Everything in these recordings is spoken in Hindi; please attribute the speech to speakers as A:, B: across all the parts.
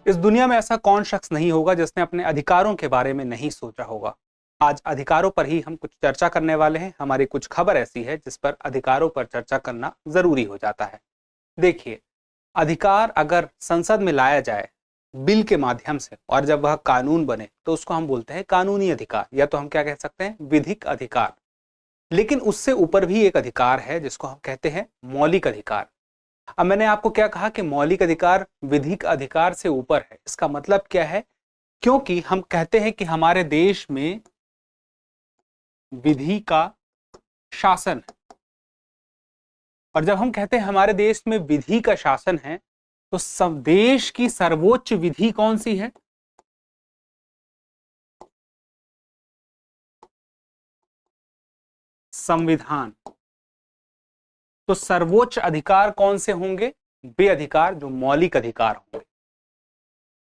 A: इस दुनिया में ऐसा कौन शख्स नहीं होगा जिसने अपने अधिकारों के बारे में नहीं सोचा होगा। आज अधिकारों पर ही हम कुछ चर्चा करने वाले हैं। हमारी कुछ खबर ऐसी है जिस पर अधिकारों पर चर्चा करना जरूरी हो जाता है। देखिए, अधिकार अगर संसद में लाया जाए बिल के माध्यम से और जब वह कानून बने तो उसको हम बोलते हैं कानूनी अधिकार, या तो हम क्या कह सकते हैं, विधिक अधिकार। लेकिन उससे ऊपर भी एक अधिकार है जिसको हम कहते हैं मौलिक अधिकार। अब मैंने आपको क्या कहा कि मौलिक अधिकार विधिक अधिकार से ऊपर है। इसका मतलब क्या है? क्योंकि हम कहते हैं कि हमारे देश में विधि का शासन है, और जब हम कहते हैं हमारे देश में विधि का शासन है तो सब देश की सर्वोच्च विधि कौन सी है? संविधान। तो सर्वोच्च अधिकार कौन से होंगे? वे अधिकार जो मौलिक अधिकार होंगे।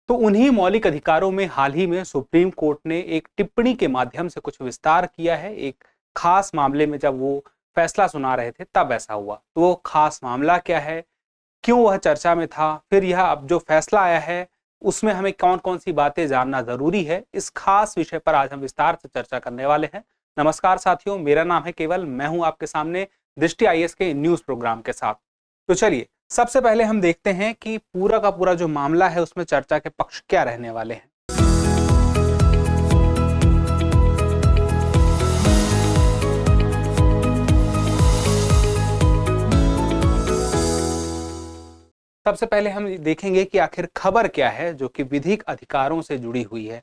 A: तो उन्हीं मौलिक अधिकारों में हाल ही में सुप्रीम कोर्ट ने एक टिप्पणी के माध्यम से कुछ विस्तार किया है। एक खास मामले में जब वो फैसला सुना रहे थे तब ऐसा हुआ। तो वो खास मामला क्या है, क्यों वह चर्चा में था, फिर यह अब जो फैसला आया है उसमें हमें कौन कौन सी बातें जानना जरूरी है, इस खास विषय पर आज हम विस्तार से चर्चा करने वाले हैं। नमस्कार साथियों, मेरा नाम है केवल, मैं हूं आपके सामने दृष्टि आईएएस के न्यूज प्रोग्राम के साथ। तो चलिए सबसे पहले हम देखते हैं कि पूरा का पूरा जो मामला है उसमें चर्चा के पक्ष क्या रहने वाले हैं। सबसे पहले हम देखेंगे कि आखिर खबर क्या है जो कि विधिक अधिकारों से जुड़ी हुई है।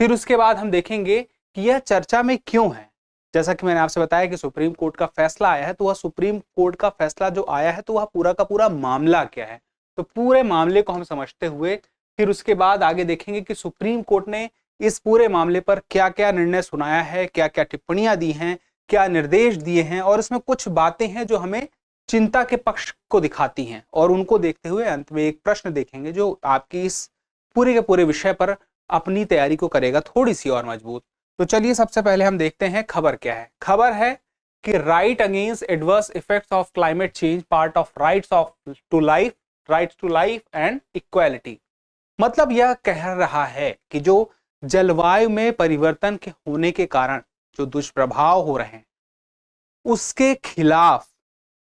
A: फिर उसके बाद हम देखेंगे कि यह चर्चा में क्यों है। जैसा कि मैंने आपसे बताया कि सुप्रीम कोर्ट का फैसला आया है, तो वह सुप्रीम कोर्ट का फैसला जो आया है तो वह पूरा का पूरा मामला क्या है। तो पूरे मामले को हम समझते हुए फिर उसके बाद आगे देखेंगे कि सुप्रीम कोर्ट ने इस पूरे मामले पर क्या क्या निर्णय सुनाया है, क्या क्या टिप्पणियां दी हैं, क्या निर्देश दिए हैं, और इसमें कुछ बातें हैं जो हमें चिंता के पक्ष को दिखाती हैं। और उनको देखते हुए अंत में एक प्रश्न देखेंगे जो आपकी इस पूरे के पूरे विषय पर अपनी तैयारी को करेगा थोड़ी सी और मजबूत। तो चलिए सबसे पहले हम देखते हैं खबर क्या है। खबर है कि right against adverse effects of climate change, part of rights to life and equality. मतलब यह कह रहा है कि जो जलवायु में परिवर्तन के होने के कारण जो दुष्प्रभाव हो रहे हैं उसके खिलाफ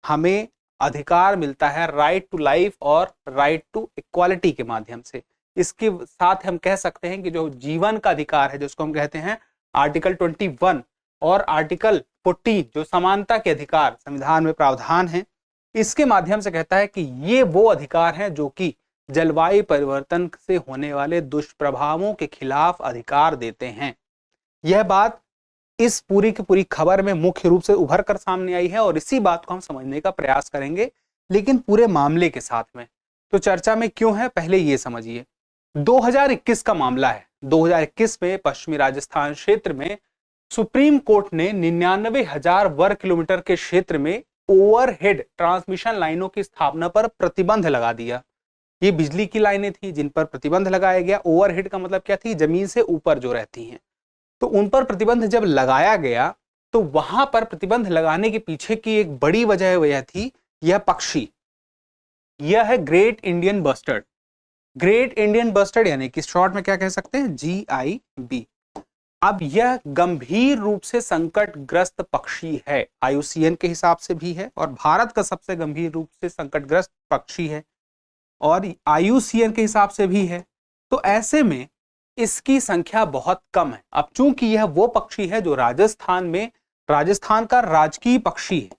A: हमें अधिकार मिलता है राइट टू लाइफ और राइट टू इक्वालिटी के माध्यम से। इसके साथ हम कह सकते हैं कि जो जीवन का अधिकार है जिसको हम कहते हैं आर्टिकल 21 और आर्टिकल 14 जो समानता के अधिकार संविधान में प्रावधान है, इसके माध्यम से कहता है कि ये वो अधिकार हैं जो कि जलवायु परिवर्तन से होने वाले दुष्प्रभावों के खिलाफ अधिकार देते हैं। यह बात इस पूरी की पूरी खबर में मुख्य रूप से उभर कर सामने आई है और इसी बात को हम समझने का प्रयास करेंगे, लेकिन पूरे मामले के साथ में। तो चर्चा में क्यों है पहले ये समझिए। 2021 का मामला है। 2021 में पश्चिमी राजस्थान क्षेत्र में सुप्रीम कोर्ट ने 99,000 वर्ग किलोमीटर के क्षेत्र में ओवरहेड ट्रांसमिशन लाइनों की स्थापना पर प्रतिबंध लगा दिया। ये बिजली की लाइनें थी जिन पर प्रतिबंध लगाया गया। ओवरहेड का मतलब क्या थी? जमीन से ऊपर जो रहती हैं। तो उन पर प्रतिबंध जब लगाया गया तो वहां पर प्रतिबंध लगाने के पीछे की एक बड़ी वजह यह थी, यह पक्षी, यह है great Indian bustard. Great Indian bustard यानी कि शॉर्ट में क्या कह सकते हैं, GIB। अब यह गंभीर रूप से संकटग्रस्त पक्षी है, IUCN के हिसाब से भी है और भारत का सबसे गंभीर रूप से संकटग्रस्त पक्षी है और IUCN के हिसाब से भी है। तो ऐसे में इसकी संख्या बहुत कम है। अब चूंकि यह वो पक्षी है जो राजस्थान का राजकीय पक्षी है।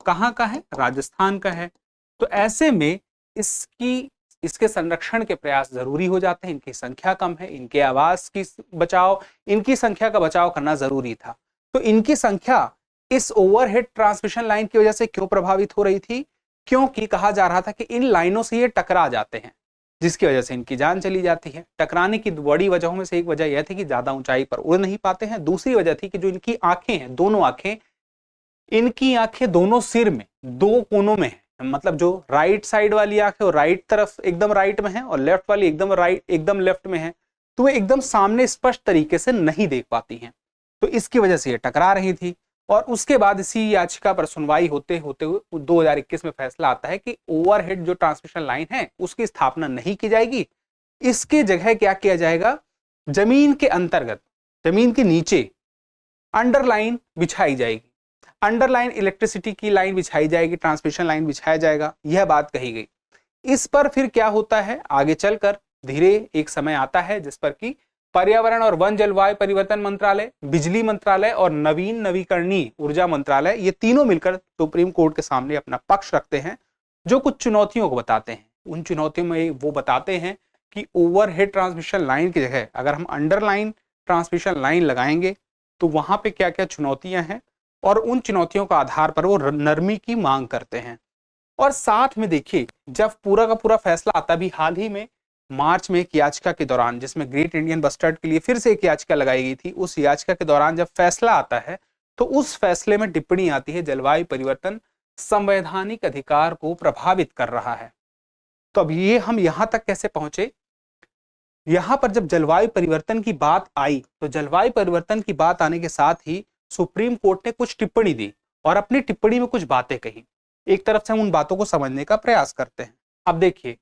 A: कहां का है? राजस्थान का है। तो ऐसे में इसके संरक्षण के प्रयास जरूरी हो जाते हैं। इनकी संख्या कम है, इनके आवास की बचाव, इनकी संख्या का बचाव करना जरूरी था। तो इनकी संख्या इस ओवरहेड ट्रांसमिशन लाइन की वजह से क्यों प्रभावित हो रही थी? क्योंकि कहा जा रहा था कि इन लाइनों से ये टकरा जाते हैं जिसकी वजह से इनकी जान चली जाती है। टकराने की बड़ी वजहों में से एक वजह यह थी कि ज्यादा ऊंचाई पर उड़ नहीं पाते हैं। दूसरी वजह थी कि जो इनकी आंखें हैं, दोनों आंखें, इनकी आंखें दोनों सिर में दो कोनों में है। मतलब जो राइट साइड वाली आंख है वो राइट तरफ एकदम राइट में है और लेफ्ट वाली एकदम लेफ्ट में है। तो वे एकदम सामने स्पष्ट तरीके से नहीं देख पाती हैं। तो इसकी वजह से ये टकरा रही थी। और उसके बाद इसी याचिका पर सुनवाई होते होते 2021 में फैसला आता है कि ओवरहेड जो ट्रांसमिशन लाइन है उसकी स्थापना नहीं की जाएगी। इसके जगह क्या किया जाएगा, जमीन के अंतर्गत, जमीन के नीचे अंडरलाइन बिछाई जाएगी, अंडरलाइन इलेक्ट्रिसिटी की लाइन बिछाई जाएगी, ट्रांसमिशन लाइन बिछाया जाएगा, यह बात कही गई। इस पर फिर क्या होता है, आगे चलकर धीरे एक समय आता है जिस पर कि पर्यावरण और वन जलवायु परिवर्तन मंत्रालय, बिजली मंत्रालय और नवीन नवीकरणीय ऊर्जा मंत्रालय, ये तीनों मिलकर सुप्रीम कोर्ट के सामने अपना पक्ष रखते हैं, जो कुछ चुनौतियों को बताते हैं। उन चुनौतियों में वो बताते हैं कि ओवरहेड ट्रांसमिशन लाइन की जगह अगर हम अंडरलाइन ट्रांसमिशन लाइन लगाएंगे तो वहां पे क्या क्या चुनौतियां हैं, और उन चुनौतियों का आधार पर वो नरमी की मांग करते हैं। और साथ में देखिए, जब पूरा का पूरा फैसला आता भी हाल ही में मार्च में एक याचिका के दौरान, जिसमें ग्रेट इंडियन बस्टर्ड के लिए फिर से एक याचिका लगाई गई थी, उस याचिका के दौरान जब फैसला आता है तो उस फैसले में टिप्पणी आती है जलवायु परिवर्तन संवैधानिक अधिकार को प्रभावित कर रहा है। तो अब ये हम यहां तक कैसे पहुंचे, यहां पर जब जलवायु परिवर्तन की बात आई तो जलवायु परिवर्तन की बात आने के साथ ही सुप्रीम कोर्ट ने कुछ टिप्पणी दी और अपनी टिप्पणी में कुछ बातें कही। एक तरफ से हम उन बातों को समझने का प्रयास करते हैं। अब देखिए,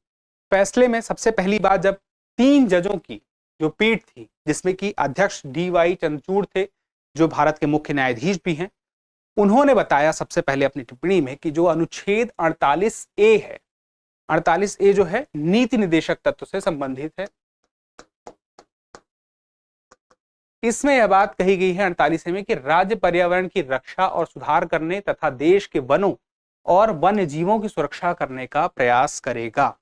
A: फैसले में सबसे पहली बात, जब 3 जजों की जो पीठ थी, जिसमें कि अध्यक्ष DY चंद्रचूड़ थे जो भारत के मुख्य न्यायाधीश भी हैं, उन्होंने बताया सबसे पहले अपनी टिप्पणी में कि जो अनुच्छेद 48A है, 48A जो है नीति निर्देशक तत्व से संबंधित है। इसमें यह बात कही गई है 48A में कि राज्य पर्यावरण की रक्षा और सुधार करने तथा देश के वनों और वन्य जीवों की सुरक्षा करने का प्रयास करेगा।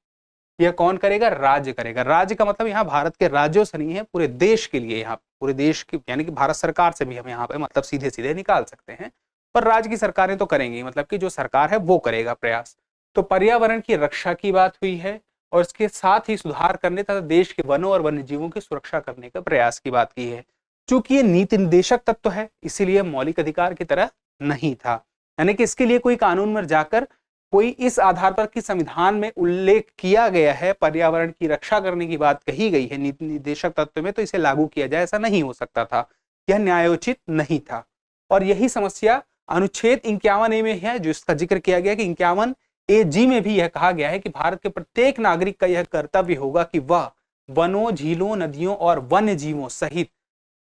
A: यह कौन करेगा, राज्य करेगा। राज्य का मतलब यहाँ भारत के राज्यों से नहीं है, पूरे देश के लिए, यहाँ पूरे देश की यानी कि भारत सरकार से भी हम यहाँ पे मतलब सीधे सीधे निकाल सकते हैं, पर राज्य की सरकारें तो करेंगी, मतलब कि जो सरकार है वो करेगा प्रयास। तो पर्यावरण की रक्षा की बात हुई है और इसके साथ ही सुधार करने तथा देश के वनों और वन्य जीवों की सुरक्षा करने का प्रयास की बात की है। चूंकि ये नीति निर्देशक तत्व है इसीलिए मौलिक अधिकार की तरह नहीं था, यानी कि इसके लिए कोई कानून में जाकर कोई इस आधार पर कि संविधान में उल्लेख किया गया है, पर्यावरण की रक्षा करने की बात कही गई है नीति निर्देशक तत्व में, तो इसे लागू किया जाए, ऐसा नहीं हो सकता था, यह न्यायोचित नहीं था। और यही समस्या अनुच्छेद 51A में है, जो इसका जिक्र किया गया कि 51AG में भी यह कहा गया है कि भारत के प्रत्येक नागरिक का यह कर्तव्य होगा कि वह वनों, झीलों, नदियों और वन्य जीवों सहित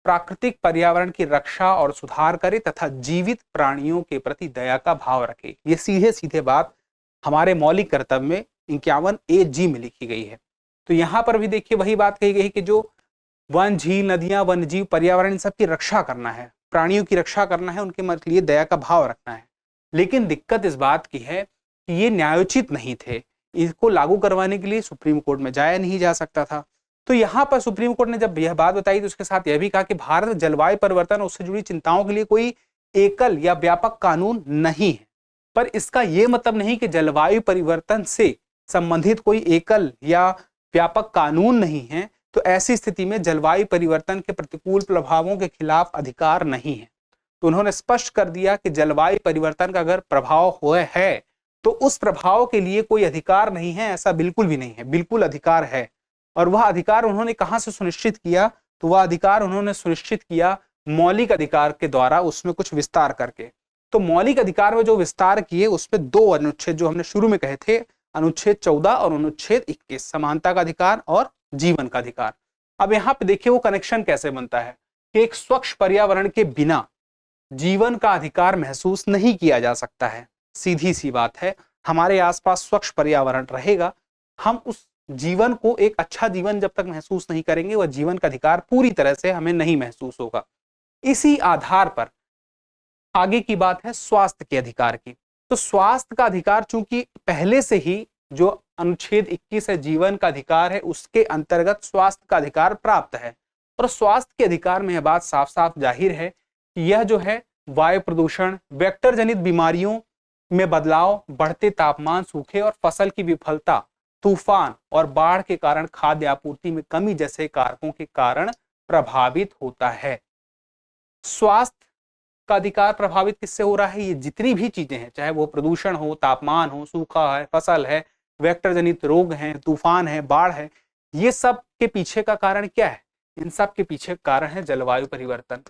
A: प्राकृतिक पर्यावरण की रक्षा और सुधार करे तथा जीवित प्राणियों के प्रति दया का भाव रखे। ये सीधे सीधे बात हमारे मौलिक कर्तव्य में 51AG में लिखी गई है। तो यहाँ पर भी देखिए वही बात कही गई कि जो वन, झील, नदियां, वन्य जीव, पर्यावरण, इन सब की रक्षा करना है, प्राणियों की रक्षा करना है, उनके लिए दया का भाव रखना है। लेकिन दिक्कत इस बात की है कि ये न्यायोचित नहीं थे, इसको लागू करवाने के लिए सुप्रीम कोर्ट में जाया नहीं जा सकता था। तो यहाँ पर सुप्रीम कोर्ट ने जब यह बात बताई तो उसके साथ यह भी कहा कि भारत जलवायु परिवर्तन और उससे जुड़ी चिंताओं के लिए कोई एकल या व्यापक कानून नहीं है, पर इसका यह मतलब नहीं कि जलवायु परिवर्तन से संबंधित कोई एकल या व्यापक कानून नहीं है, तो ऐसी स्थिति में जलवायु परिवर्तन के प्रतिकूल प्रभावों के खिलाफ अधिकार नहीं है। तो उन्होंने स्पष्ट कर दिया कि जलवायु परिवर्तन का अगर प्रभाव हुआ है तो उस प्रभाव के लिए कोई अधिकार नहीं है, ऐसा बिल्कुल भी नहीं है, बिल्कुल अधिकार है। और वह अधिकार उन्होंने कहां से सुनिश्चित किया, तो वह अधिकार उन्होंने सुनिश्चित किया मौलिक अधिकार के द्वारा, उसमें कुछ विस्तार करके। तो मौलिक अधिकार में जो विस्तार किए उसमें 2 अनुच्छेद जो हमने शुरू में कहे थे, अनुच्छेद 14 और अनुच्छेद 21, समानता का अधिकार और जीवन का अधिकार। अब यहाँ पे देखिए वो कनेक्शन कैसे बनता है कि एक स्वच्छ पर्यावरण के बिना जीवन का अधिकार महसूस नहीं किया जा सकता है। सीधी सी बात है, हमारे आसपास स्वच्छ पर्यावरण रहेगा, हम उस जीवन को, एक अच्छा जीवन जब तक महसूस नहीं करेंगे, वह जीवन का अधिकार पूरी तरह से हमें नहीं महसूस होगा। इसी आधार पर आगे की बात है स्वास्थ्य के अधिकार की। तो स्वास्थ्य का अधिकार चूंकि पहले से ही जो अनुच्छेद 21 है, जीवन का अधिकार है, उसके अंतर्गत स्वास्थ्य का अधिकार प्राप्त है। और स्वास्थ्य के अधिकार में यह बात साफ साफ जाहिर है कि यह जो है वायु प्रदूषण, वेक्टर जनित बीमारियों में बदलाव, बढ़ते तापमान, सूखे और फसल की विफलता, तूफान और बाढ़ के कारण खाद्य आपूर्ति में कमी जैसे कारकों के कारण प्रभावित होता है। स्वास्थ्य का अधिकार प्रभावित किससे हो रहा है, ये जितनी भी चीजें हैं, चाहे वो प्रदूषण हो, तापमान हो, सूखा है, फसल है, वेक्टर जनित रोग हैं, तूफान है, बाढ़ है, ये सब के पीछे का कारण क्या है, इन सब के पीछे कारण है जलवायु परिवर्तन।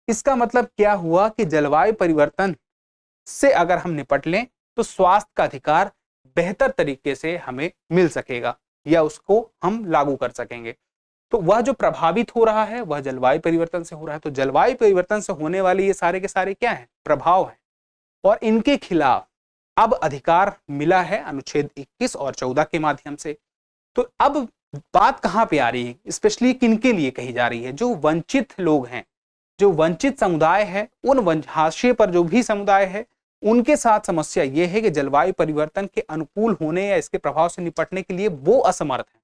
A: इसका मतलब क्या हुआ कि जलवायु परिवर्तन से अगर हम निपट लें तो स्वास्थ्य का अधिकार बेहतर तरीके से हमें मिल सकेगा या उसको हम लागू कर सकेंगे। तो वह जो प्रभावित हो रहा है वह जलवायु परिवर्तन से हो रहा है। तो जलवायु परिवर्तन से होने वाले ये सारे के सारे क्या हैं? प्रभाव हैं, और इनके खिलाफ अब अधिकार मिला है अनुच्छेद 21 और 14 के माध्यम से। तो अब बात कहां पे आ रही है, स्पेशली किनके लिए कही जा रही है? जो वंचित लोग हैं, जो वंचित समुदाय है, उन हाशिए पर जो भी समुदाय है, उनके साथ समस्या यह है कि जलवायु परिवर्तन के अनुकूल होने या इसके प्रभाव से निपटने के लिए वो असमर्थ हैं।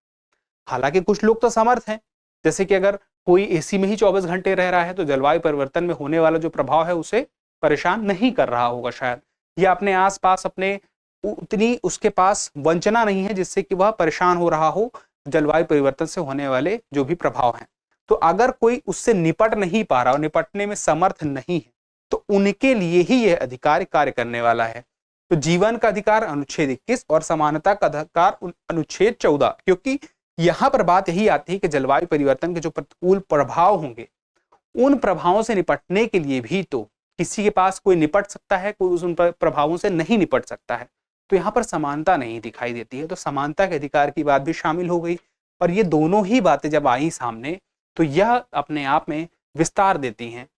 A: हालांकि कुछ लोग तो समर्थ हैं, जैसे कि अगर कोई एसी में ही 24 घंटे रह रहा है तो जलवायु परिवर्तन में होने वाला जो प्रभाव है उसे परेशान नहीं कर रहा होगा शायद, या अपने आसपास अपने उतनी उसके पास वंचना नहीं है जिससे कि वह परेशान हो रहा हो जलवायु परिवर्तन से होने वाले जो भी प्रभाव हैं। तो अगर कोई उससे निपट नहीं पा रहा और निपटने में समर्थ नहीं है तो उनके लिए ही यह अधिकार कार्य करने वाला है। तो जीवन का अधिकार अनुच्छेद 21 और समानता का अधिकार अनुच्छेद 14, क्योंकि यहां पर बात यही आती है कि जलवायु परिवर्तन के जो प्रतिकूल प्रभाव होंगे उन प्रभावों से निपटने के लिए भी तो किसी के पास कोई निपट सकता है, कोई उन प्रभावों से नहीं निपट सकता है। तो यहाँ पर समानता नहीं दिखाई देती है, तो समानता के अधिकार की बात भी शामिल हो गई। और ये दोनों ही बातें जब आई सामने तो यह अपने आप में विस्तार देती हैं।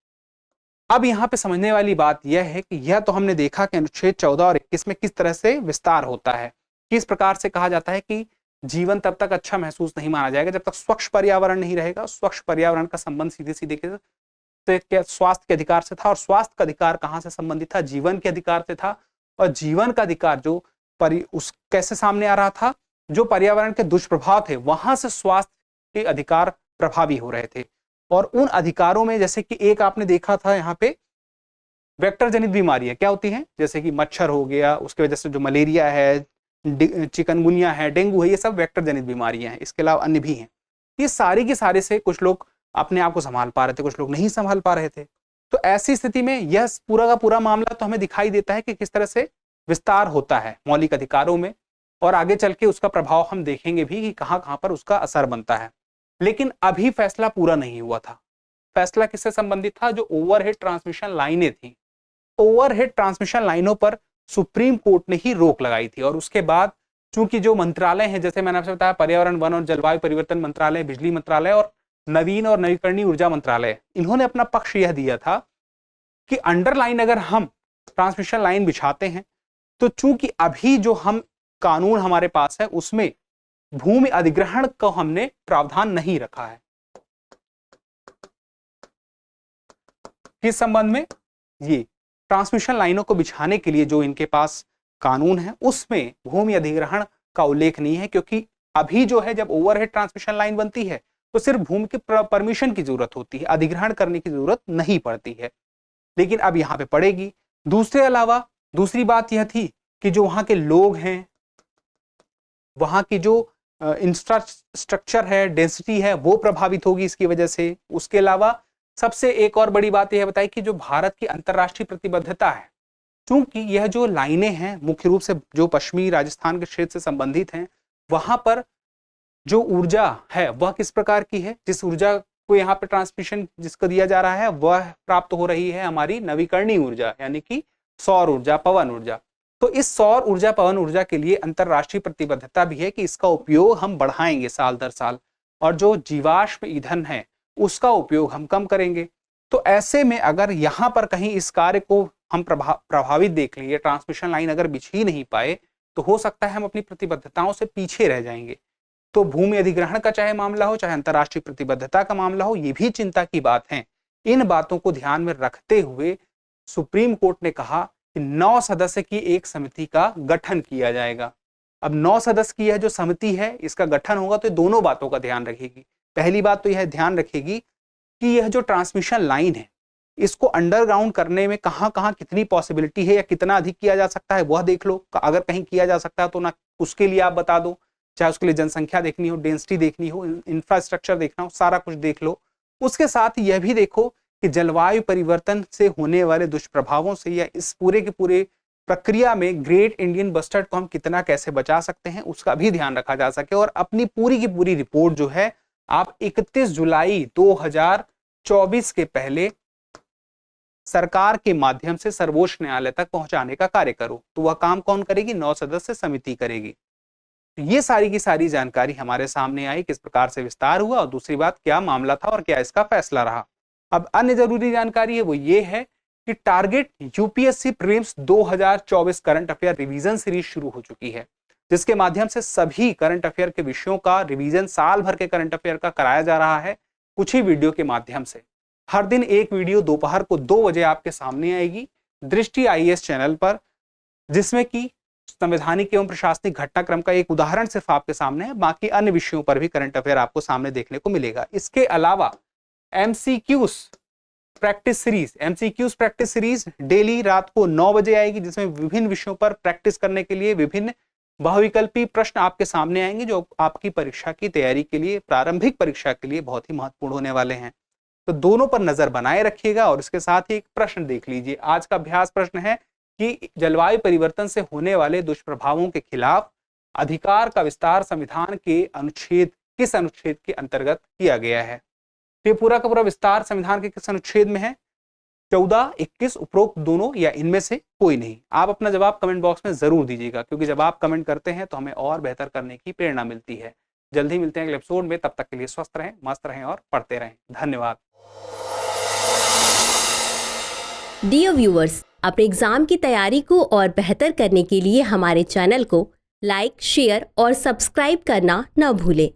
A: अब यहाँ पे समझने वाली बात यह है कि यह तो हमने देखा कि अनुच्छेद 14 और 21 में किस तरह से विस्तार होता है, किस प्रकार से कहा जाता है कि जीवन तब तक अच्छा महसूस नहीं माना जाएगा जब तक स्वच्छ पर्यावरण नहीं रहेगा। स्वच्छ पर्यावरण का संबंध सीधे सीधे स्वास्थ्य के अधिकार से था, और स्वास्थ्य का अधिकार कहाँ से संबंधित था? जीवन के अधिकार से था। और जीवन का अधिकार जो उस कैसे सामने आ रहा था? जो पर्यावरण के दुष्प्रभाव थे वहां से स्वास्थ्य के अधिकार प्रभावी हो रहे थे। और उन अधिकारों में जैसे कि एक आपने देखा था यहाँ पे वेक्टर जनित बीमारियां क्या होती हैं, जैसे कि मच्छर हो गया, उसके वजह से जो मलेरिया है, चिकनगुनिया है, डेंगू है, ये सब वेक्टर जनित बीमारियां हैं। इसके अलावा अन्य भी हैं। ये सारी के सारे से कुछ लोग अपने आप को संभाल पा रहे थे, कुछ लोग नहीं संभाल पा रहे थे। तो ऐसी स्थिति में यह पूरा का पूरा मामला तो हमें दिखाई देता है कि किस तरह से विस्तार होता है मौलिक अधिकारों में, और आगे चल के उसका प्रभाव हम देखेंगे भी कि कहां कहां पर उसका असर बनता है। लेकिन अभी फैसला पूरा नहीं हुआ था। फैसला किससे संबंधित था? जो ओवरहेड ट्रांसमिशन लाइनें थी, ओवरहेड ट्रांसमिशन लाइनों पर सुप्रीम कोर्ट ने ही रोक लगाई थी। और उसके बाद चूंकि जो मंत्रालय हैं, जैसे मैंने आपसे बताया पर्यावरण, वन और जलवायु परिवर्तन मंत्रालय, बिजली मंत्रालय और नवीन और नवीकरणीय ऊर्जा मंत्रालय, इन्होंने अपना पक्ष यह दिया था कि अंडरलाइन अगर हम ट्रांसमिशन लाइन बिछाते हैं तो चूंकि अभी जो हम कानून हमारे पास है उसमें भूमि अधिग्रहण को हमने प्रावधान नहीं रखा है। किस संबंध में? ये ट्रांसमिशन लाइनों को बिछाने के लिए जो इनके पास कानून है उसमें भूमि अधिग्रहण का उल्लेख नहीं है, क्योंकि अभी जो है जब ओवरहेड ट्रांसमिशन लाइन बनती है तो सिर्फ भूमि के परमिशन की जरूरत होती है, अधिग्रहण करने की जरूरत नहीं पड़ती है। लेकिन अब यहाँ पे पड़ेगी। दूसरे अलावा दूसरी बात यह थी कि जो वहां के लोग हैं, वहां की जो इंफ्रास्ट्रक्चर है, डेंसिटी है, वो प्रभावित होगी इसकी वजह से। उसके अलावा सबसे एक और बड़ी बात यह बताई कि जो भारत की अंतर्राष्ट्रीय प्रतिबद्धता है, क्योंकि यह जो लाइनें हैं मुख्य रूप से जो पश्चिमी राजस्थान के क्षेत्र से संबंधित हैं, वहां पर जो ऊर्जा है वह किस प्रकार की है? जिस ऊर्जा को यहाँ पे ट्रांसमिशन जिसको दिया जा रहा है वह प्राप्त हो रही है हमारी नवीकरणीय ऊर्जा, यानी कि सौर ऊर्जा, पवन ऊर्जा। तो इस सौर ऊर्जा, पवन ऊर्जा के लिए अंतर्राष्ट्रीय प्रतिबद्धता भी है कि इसका उपयोग हम बढ़ाएंगे साल दर साल, और जो जीवाश्म ईंधन है उसका उपयोग हम कम करेंगे। तो ऐसे में अगर यहाँ पर कहीं इस कार्य को हम प्रभावित देख लें, ट्रांसमिशन लाइन अगर बिछ ही नहीं पाए तो हो सकता है हम अपनी प्रतिबद्धताओं से पीछे रह जाएंगे। तो भूमि अधिग्रहण का चाहे मामला हो, चाहे अंतर्राष्ट्रीय प्रतिबद्धता का मामला हो, ये भी चिंता की बात है। इन बातों को ध्यान में रखते हुए सुप्रीम कोर्ट ने कहा कि 9 सदस्य की एक समिति का गठन किया जाएगा। अब 9 सदस्य की यह जो समिति है इसका गठन होगा तो दोनों बातों का ध्यान रखेगी। पहली बात तो यह ध्यान रखेगी कि यह जो ट्रांसमिशन लाइन है इसको अंडरग्राउंड करने में कहां कहां कितनी पॉसिबिलिटी है या कितना अधिक किया जा सकता है वह देख लो। अगर कहीं किया जा सकता है तो ना उसके लिए आप बता दो, चाहे उसके लिए जनसंख्या देखनी हो, डेंसिटी देखनी हो, इंफ्रास्ट्रक्चर देखना हो, सारा कुछ देख लो। उसके साथ यह भी देखो कि जलवायु परिवर्तन से होने वाले दुष्प्रभावों से या इस पूरे के पूरे प्रक्रिया में ग्रेट इंडियन बस्टर्ड को हम कितना कैसे बचा सकते हैं उसका भी ध्यान रखा जा सके। और अपनी पूरी की पूरी रिपोर्ट जो है आप 31 जुलाई 2024 के पहले सरकार के माध्यम से सर्वोच्च न्यायालय तक पहुंचाने का कार्य करो। तो वह काम कौन करेगी? 9 सदस्य समिति करेगी। ये सारी की सारी जानकारी हमारे सामने आई, किस प्रकार से विस्तार हुआ और दूसरी बात क्या मामला था और क्या इसका फैसला रहा। अब अन्य जरूरी जानकारी है वो ये है कि target UPSC prelims 2024 current affair revision series शुरू हो चुकी है, जिसके माध्यम से सभी करंट अफेयर के विषयों का रिवीजन साल भर के करंट अफेयर का कराया जा रहा है कुछ ही वीडियो के माध्यम से। हर दिन एक वीडियो दोपहर को 2 बजे आपके सामने आएगी दृष्टि आईएएस चैनल पर, जिसमें कि संवैधानिक एवं प्रशासनिक घटनाक्रम का एक उदाहरण सिर्फ आपके सामने है, बाकी अन्य विषयों पर भी करंट अफेयर आपको सामने देखने को मिलेगा। इसके अलावा एमसीक्यूज प्रैक्टिस सीरीज डेली रात को 9 बजे आएगी, जिसमें विभिन्न विषयों पर प्रैक्टिस करने के लिए विभिन्न बहुविकल्पी प्रश्न आपके सामने आएंगे, जो आपकी परीक्षा की तैयारी के लिए, प्रारंभिक परीक्षा के लिए बहुत ही महत्वपूर्ण होने वाले हैं। तो दोनों पर नजर बनाए रखिएगा। और इसके साथ ही एक प्रश्न देख लीजिए। आज का अभ्यास प्रश्न है कि जलवायु परिवर्तन से होने वाले दुष्प्रभावों के खिलाफ अधिकार का विस्तार संविधान के किस अनुच्छेद के अंतर्गत किया गया है? तो ये पूरा का पूरा विस्तार संविधान के किस अनुच्छेद में है? 14, 21, उपरोक्त दोनों या इनमें से कोई नहीं? आप अपना जवाब कमेंट बॉक्स में जरूर दीजिएगा, क्योंकि जब आप कमेंट करते हैं तो हमें और बेहतर करने की प्रेरणा मिलती है। जल्दी मिलते हैं अगले एपिसोड में, तब तक के लिए स्वस्थ रहें, मस्त रहें और पढ़ते रहें। धन्यवाद।
B: डियर व्यूअर्स, अपने एग्जाम की तैयारी को और बेहतर करने के लिए हमारे चैनल को लाइक, शेयर और सब्सक्राइब करना न भूलें।